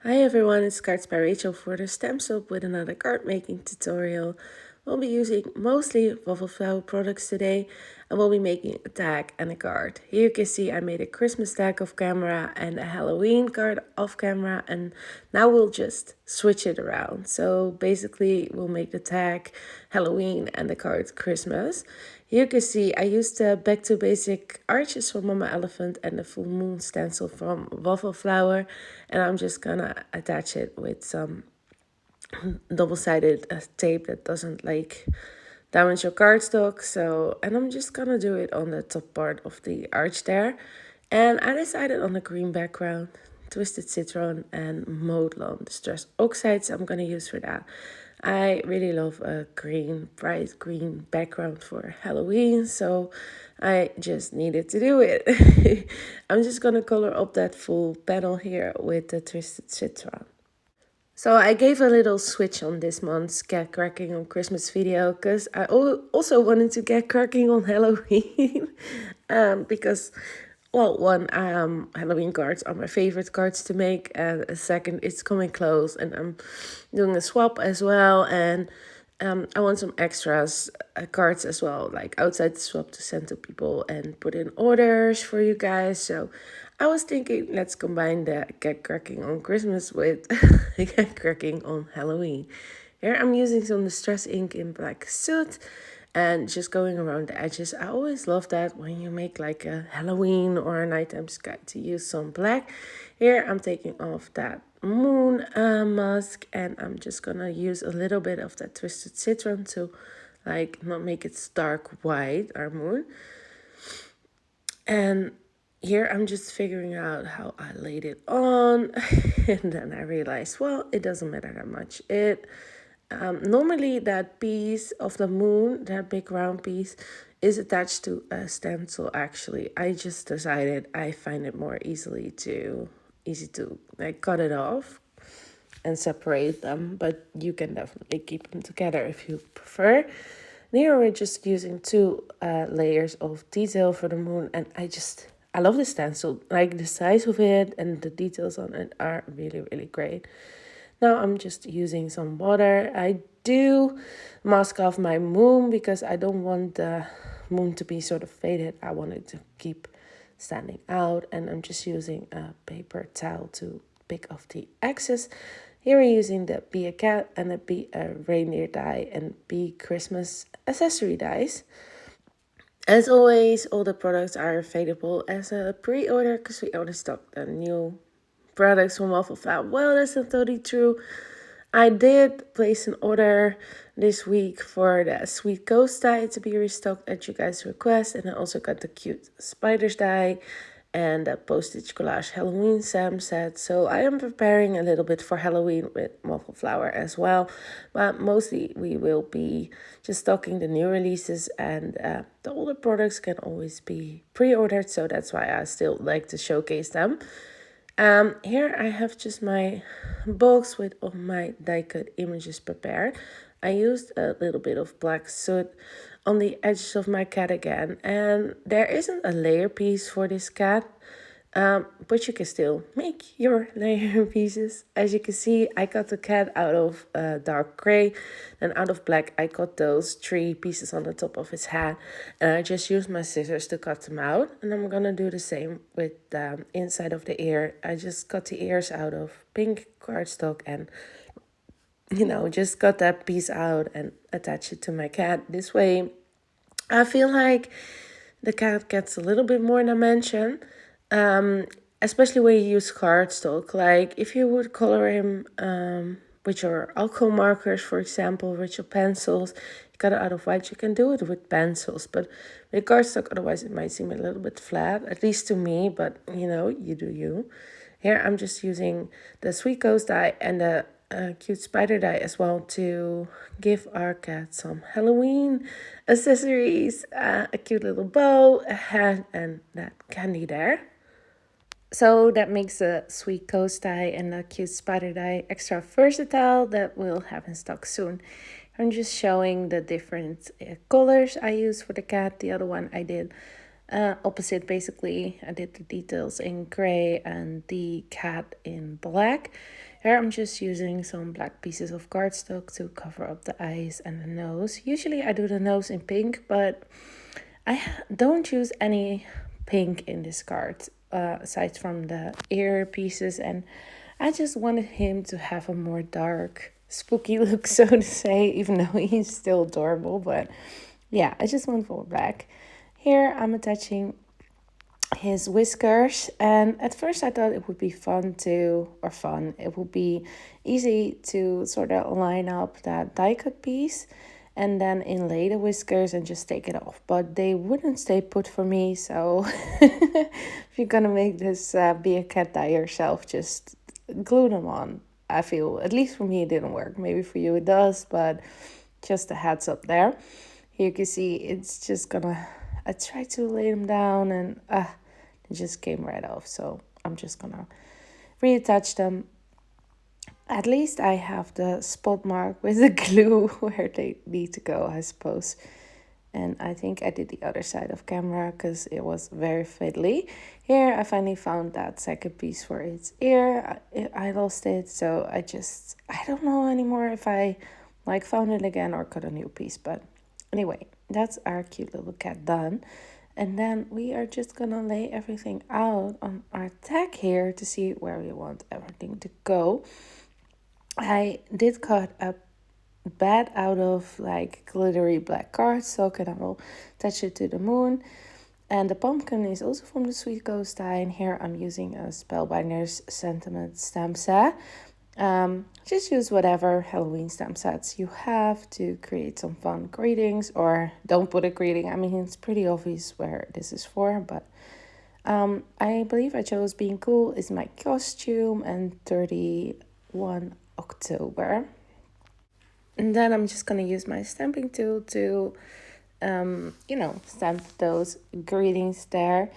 Hi everyone, it's Cards by Rachel for the TheStampStop with another card making tutorial. We'll be using mostly Waffleflower products today, and we'll be making a tag and a card. Here you can see I made a Christmas tag off camera and a Halloween card off camera, and now we'll just switch it around. So basically we'll make the tag Halloween and the card Christmas. Here you can see I used the Back to Basic arches from Mama Elephant and the Full Moon stencil from Waffleflower, and I'm just gonna attach it with some double-sided tape that doesn't like damage your cardstock. So, and I'm just gonna do it on the top part of the arch there. And I decided on a green background, Twisted Citron and Modelon Distress Oxides I'm gonna use for that. I really love a green, bright green background for Halloween, so I just needed to do it. I'm just gonna color up that full panel here with the Twisted Citron. So I gave a little switch on this month's Get Cracking on Christmas video because I also wanted to get cracking on Halloween. Because, well, one, Halloween cards are my favorite cards to make, and a second, it's coming close, and I'm doing a swap as well, and I want some extras cards as well, like outside the swap to send to people and put in orders for you guys. So I was thinking, let's combine the Get Cracking on Christmas with Get Cracking on Halloween. Here I'm using some Distress ink in black soot and just going around the edges. I always love that when you make like a Halloween or a nighttime sky to use some black. Here I'm taking off that moon mask, and I'm just gonna use a little bit of that Twisted Citron to like not make it stark white, our moon. And here I'm just figuring out how I laid it on. And then I realized, well, it doesn't matter that much. Normally that piece of the moon, that big round piece, is attached to a stencil. Actually, I just decided I find it more easy to like cut it off and separate them, but you can definitely keep them together if you prefer. Here we're just using two layers of detail for the moon, and I love the stencil. Like the size of it and the details on it are really, really great. Now I'm just using some water. I do mask off my moon because I don't want the moon to be sort of faded. I want it to keep standing out, and I'm just using a paper towel to pick off the excess. Here we're using the Be a Cat and the Be a Reindeer die and Be Christmas accessory dies. As always, all the products are available as a pre-order because we only stocked the new products from Waffleflower. Well, that's not totally true. I did place an order this week for the Sweet Ghost die to be restocked at you guys' request, and I also got the cute Spiders die and a postage collage Halloween Sam set. So I am preparing a little bit for Halloween with Waffleflower as well, but mostly we will be just stocking the new releases, and the older products can always be pre-ordered, so that's why I still like to showcase them. Here I have just my box with all my die cut images prepared. I used a little bit of black soot on the edges of my cat again, and there isn't a layer piece for this cat, but you can still make your layer pieces. As you can see, I cut the cat out of dark gray, and out of black I cut those three pieces on the top of his head, and I just used my scissors to cut them out. And I'm gonna do the same with the inside of the ear. I just cut the ears out of pink cardstock and just cut that piece out and attach it to my cat. This way I feel like the cat gets a little bit more dimension, especially when you use cardstock. Like if you would color him with your alcohol markers, for example, with your pencils, you cut it out of white, you can do it with pencils. But with cardstock, otherwise it might seem a little bit flat, at least to me, but you do you. Here I'm just using the Sweet Ghost die and the cute spider die as well to give our cat some Halloween accessories, a cute little bow, a hat, and that candy there. So that makes the Sweet Ghost die and the cute spider die extra versatile that we'll have in stock soon. I'm just showing the different colors I use for the cat. The other one I did opposite, basically. I did the details in gray and the cat in black. Here I'm just using some black pieces of cardstock to cover up the eyes and the nose. Usually I do the nose in pink, but I don't use any pink in this card, aside from the ear pieces, and I just wanted him to have a more dark, spooky look, so to say, even though he's still adorable, but yeah, I just went for black. Here I'm attaching his whiskers, and at first I thought it would be it would be easy to sort of line up that die cut piece and then inlay the whiskers and just take it off, but they wouldn't stay put for me. So if you're gonna make this be a cat die yourself, just glue them on. I feel, at least for me, it didn't work. Maybe for you it does, but just a heads up there. Here you can see it's just gonna, I tried to lay them down and it just came right off. So I'm just gonna reattach them. At least I have the spot mark with the glue where they need to go, I suppose. And I think I did the other side of camera because it was very fiddly. Here I finally found that second piece for its ear. I lost it, so I don't know anymore if I found it again or cut a new piece. But anyway, that's our cute little cat done. And then we are just gonna lay everything out on our tag here to see where we want everything to go. I did cut a bed out of glittery black cardstock, and I will attach it to the moon. And the pumpkin is also from the Sweet Ghost die, and here I'm using a Spellbinders sentiment stamp set. Just use whatever Halloween stamp sets you have to create some fun greetings, or don't put a greeting. I mean, it's pretty obvious where this is for, but I believe I chose Being Cool is my costume and 31 October. And then I'm just gonna use my stamping tool to stamp those greetings there.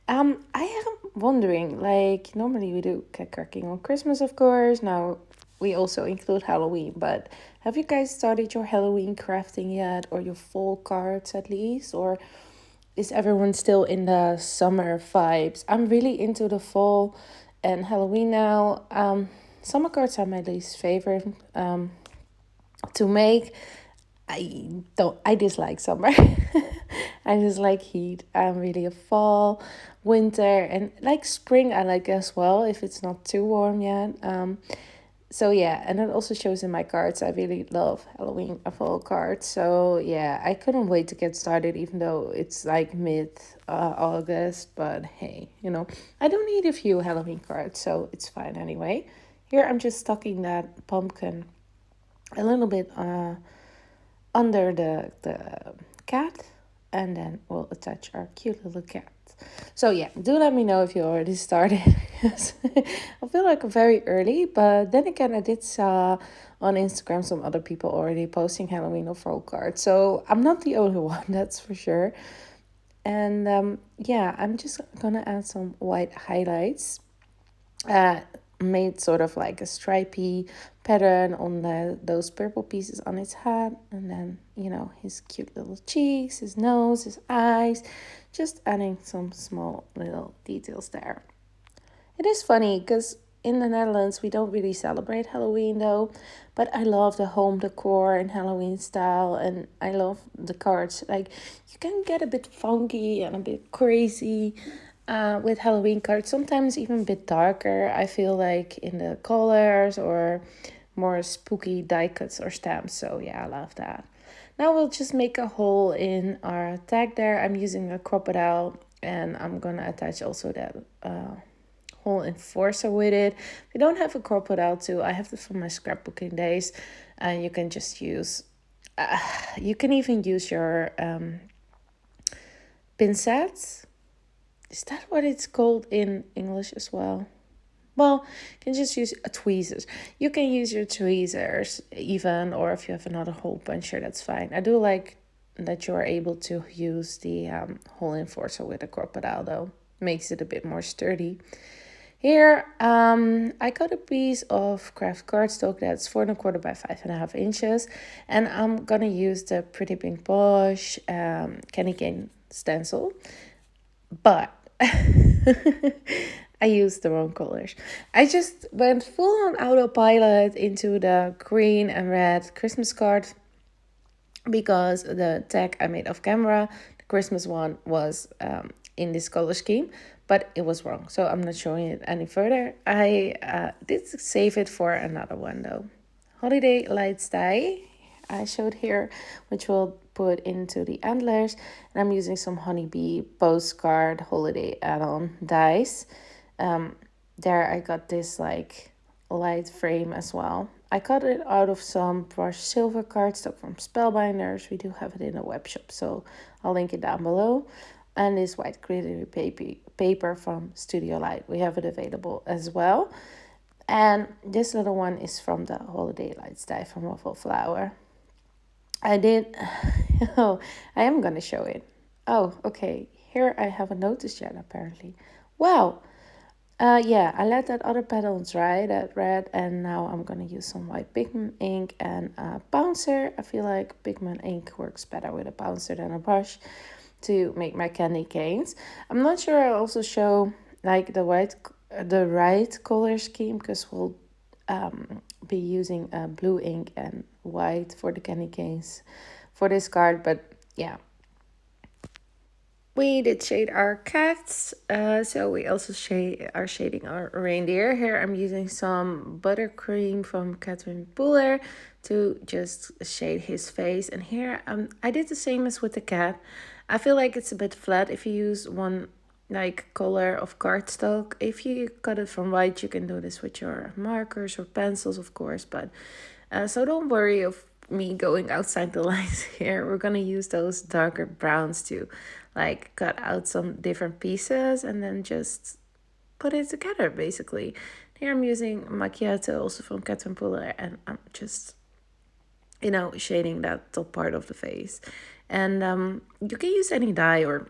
I am wondering, normally we do cat cracking on Christmas, of course. Now we also include Halloween, but have you guys started your Halloween crafting yet, or your fall cards at least, or is everyone still in the summer vibes? I'm really into the fall and Halloween now. Summer cards are my least favorite to make. I dislike summer. I just like heat. I'm really a fall, winter, and spring I like as well if it's not too warm yet. So yeah, and it also shows in my cards. I really love Halloween fall cards. So yeah, I couldn't wait to get started, even though it's mid August. But hey, I don't need a few Halloween cards, so it's fine anyway. Here I'm just tucking that pumpkin a little bit under the cat, and then we'll attach our cute little cat. So yeah, do let me know if you already started. I feel like very early, but then again, I did saw on Instagram some other people already posting Halloween or fall cards, so I'm not the only one, that's for sure. And yeah, I'm just gonna add some white highlights. Made sort of like a stripy pattern on those purple pieces on its head, and then his cute little cheeks, his nose, his eyes, just adding some small little details there. It is funny because in the Netherlands we don't really celebrate Halloween though, but I love the home decor in Halloween style, and I love the cards. You can get a bit funky and a bit crazy with Halloween cards, sometimes even a bit darker, I feel like, in the colors, or more spooky die cuts or stamps. So yeah, I love that. Now we'll just make a hole in our tag there. I'm using a crocodile, and I'm gonna attach also that hole enforcer with it. If you don't have a crocodile too, I have this from my scrapbooking days, and you can just use you can even use your pincets. Is that what it's called in English as well? Well, you can just use tweezers. You can use your tweezers even, or if you have another hole puncher, that's fine. I do like that you're able to use the hole enforcer with a crocodile though. Makes it a bit more sturdy. Here, I got a piece of craft cardstock that's 4¼ by 5½ inches, and I'm gonna use the Pretty Pink Blush Candy Cane stencil. But I used the wrong colors. I just went full on autopilot into the green and red Christmas card because the tag I made off camera, the Christmas one, was in this color scheme, but it was wrong. So I'm not showing it any further. I did save it for another one though. Holiday Lights Die I showed here, which we'll put into the antlers. And I'm using some honeybee postcard holiday add-on dies. There I got this like light frame as well. I cut it out of some brushed silver cardstock from Spellbinders. We do have it in a Webshop, so I'll link it down below. And this white glittery paper from Studio Light. We have it available as well. And this little one is from the Holiday Lights die from Waffleflower. I did... Oh, I am going to show it. Oh, okay. Here I haven't noticed yet, apparently. Wow. Yeah, I let that other petal dry, that red, and now I'm going to use some white pigment ink and a bouncer. I feel like pigment ink works better with a bouncer than a brush to make my candy canes. I'm not sure I'll also show like the right color scheme, because we'll be using blue ink and white for the candy canes for this card, but yeah. We did shade our cats, so we also are shading our reindeer. Here I'm using some buttercream from Catherine Buller to just shade his face. And here I did the same as with the cat. I feel like it's a bit flat if you use one like color of cardstock. If you cut it from white, you can do this with your markers or pencils, of course. But so don't worry of me going outside the lines here. We're gonna use those darker browns to like cut out some different pieces and then just put it together basically. Here I'm using Macchiato, also from Kat van Puller, and I'm just, you know, shading that top part of the face. And you can use any dye or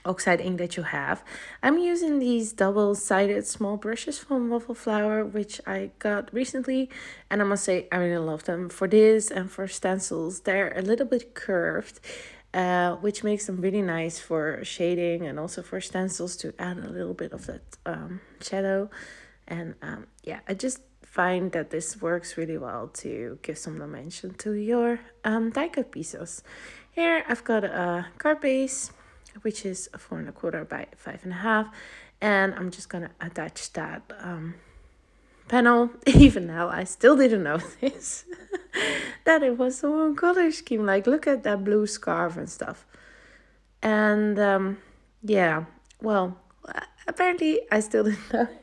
oxide ink that you have. I'm using these double-sided small brushes from Waffleflower, which I got recently, and I must say I really love them for this and for stencils. They're a little bit curved, which makes them really nice for shading and also for stencils to add a little bit of that shadow. And yeah, I just find that this works really well to give some dimension to your die cut pieces. Here I've got a card base, which is 4¼ by 5½, and I'm just gonna attach that panel. Even now I still didn't notice that it was the wrong color scheme. Like, look at that blue scarf and stuff. And yeah, well, apparently I still didn't notice.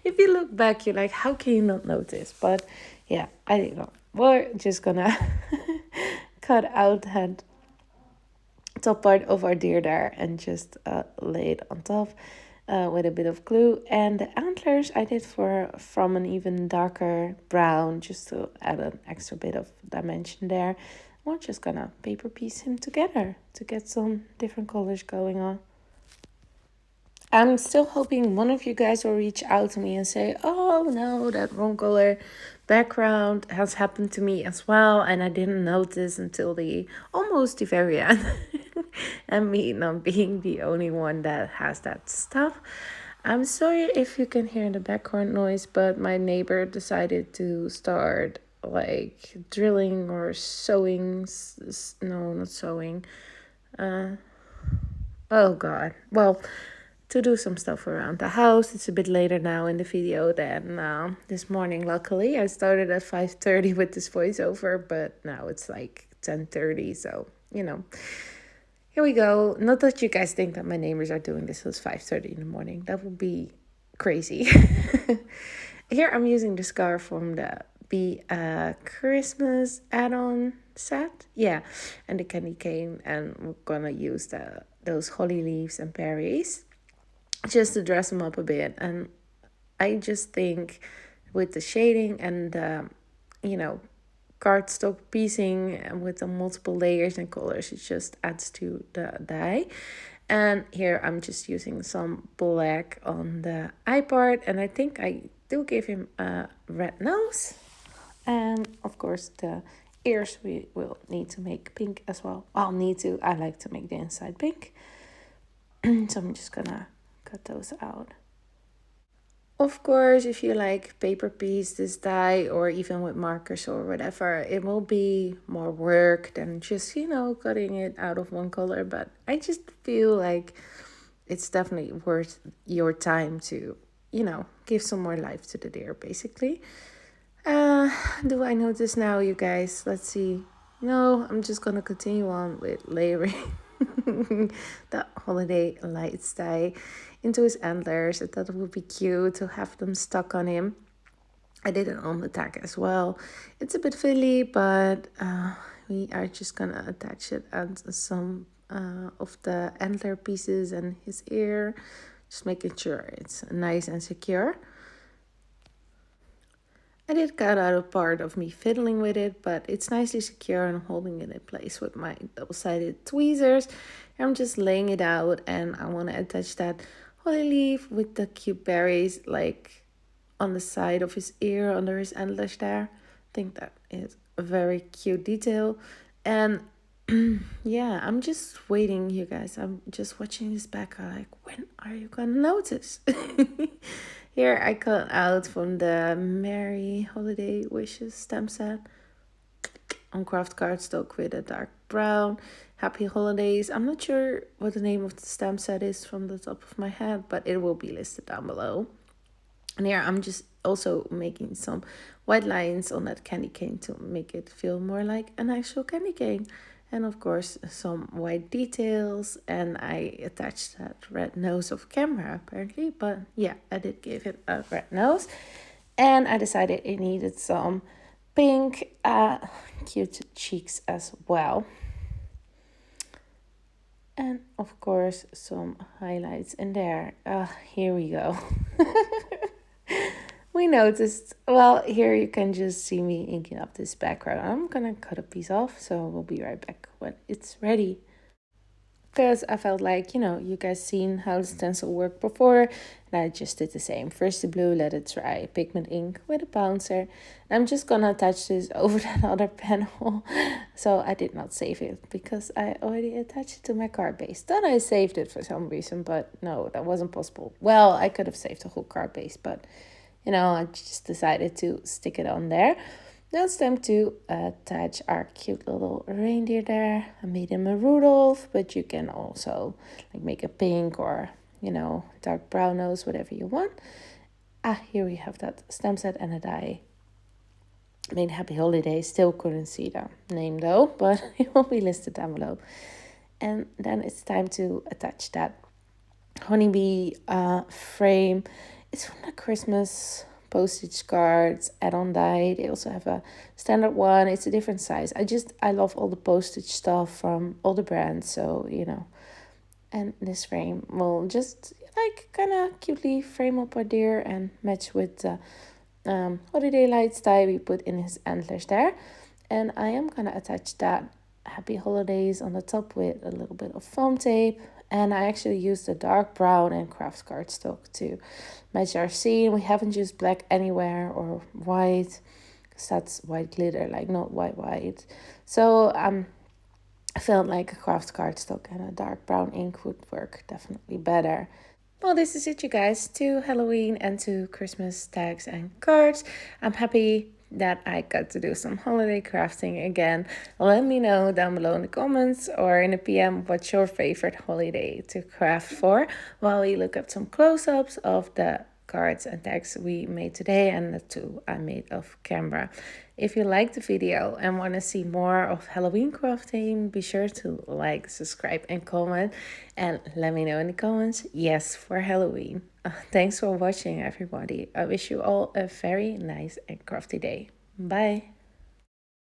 If you look back, you're like, how can you not notice? But yeah, I don't know. We're just gonna cut out that top part of our deer there and just lay it on top with a bit of glue. And the antlers I did from an even darker brown, just to add an extra bit of dimension there. We're just gonna paper piece him together to get some different colors going on. I'm still hoping one of you guys will reach out to me and say, oh no, that wrong color background has happened to me as well, and I didn't notice until almost the very end. And me not being the only one that has that stuff. I'm sorry if you can hear the background noise, but my neighbor decided to start like drilling or sewing. No, not sewing. Oh god. Well, to do some stuff around the house. It's a bit later now in the video than this morning. Luckily, I started at 5:30 with this voiceover, but now it's like 10:30. So, you know, here we go. Not that you guys think that my neighbors are doing this at 5:30 in the morning. That would be crazy. Here I'm using the scarf from the Christmas add-on set. Yeah, and the candy cane, and we're gonna use those holly leaves and berries just to dress them up a bit. And I just think with the shading and you know, cardstock piecing and with the multiple layers and colors, it just adds to the die. And here I'm just using some black on the eye part, and I think I do give him a red nose. And of course the ears we will need to make pink as well. I like to make the inside pink. So I'm just gonna cut those out. Of course, if you like paper piece this die or even with markers or whatever, it will be more work than just, cutting it out of one color. But I just feel like it's definitely worth your time to, give some more life to the deer, basically. Uh, do I notice now, you guys? Let's see. No, I'm just gonna continue on with layering the holiday lights die into his antlers. I thought it would be cute to have them stuck on him. I did it on the tag as well. It's a bit fiddly, but we are just gonna attach it at some of the antler pieces and his ear, just making sure it's nice and secure. I did cut out a part of me fiddling with it, but it's nicely secure and I'm holding it in place with my double-sided tweezers. I'm just laying it out and I want to attach that holly leaf with the cute berries like on the side of his ear under his antlers there. I think that is a very cute detail. And yeah, I'm just waiting, you guys. I'm just watching this back. I'm like, when are you gonna notice? Here I cut out from the Merry Holiday Wishes stamp set on craft cardstock with a dark brown. Happy holidays. I'm not sure what the name of the stamp set is from the top of my head, but it will be listed down below. And here I'm just also making some white lines on that candy cane to make it feel more like an actual candy cane. And of course some white details, and I attached that red nose of camera apparently, but yeah, I did give it a red nose. And I decided it needed some pink cute cheeks as well. And of course some highlights in there. Here we go. We noticed. Well, here you can just see me inking up this background. I'm gonna cut a piece off, so we'll be right back when it's ready. Because I felt like, you guys seen how the stencil worked before, and I just did the same. First the blue, let it dry, pigment ink with a bouncer. I'm just gonna attach this over that other panel. So I did not save it because I already attached it to my card base. Then I saved it for some reason, but no, that wasn't possible. Well, I could have saved the whole card base, but I just decided to stick it on there. Now it's time to attach our cute little reindeer there. I made him a Rudolph, but you can also like make a pink or, dark brown nose, whatever you want. Here we have that stamp set and a die. Made Happy Holidays. Still couldn't see the name though, but it will be listed down below. And then it's time to attach that honeybee frame. It's from the Christmas postage cards add-on die. They also have a standard one. It's a different size. I love all the postage stuff from all the brands, so and this frame will just like kind of cutely frame up our deer and match with the holiday lights die we put in his antlers there. And I am gonna attach that Happy Holidays on the top with a little bit of foam tape. And I actually used the dark brown and craft cardstock to match our scene. We haven't used black anywhere or white, because that's white glitter, like not white. So I felt like a craft cardstock and a dark brown ink would work definitely better. Well, this is it, you guys. 2 Halloween and 2 Christmas tags and cards. I'm happy that I got to do some holiday crafting again. Let me know down below in the comments or in a PM what's your favorite holiday to craft for, while we look up some close-ups of the cards and tags we made today and the 2 I made off camera. If you liked the video and want to see more of Halloween crafting, be sure to like, subscribe and comment, and let me know in the comments yes for Halloween. Thanks for watching, everybody. I wish you all a very nice and crafty day. Bye.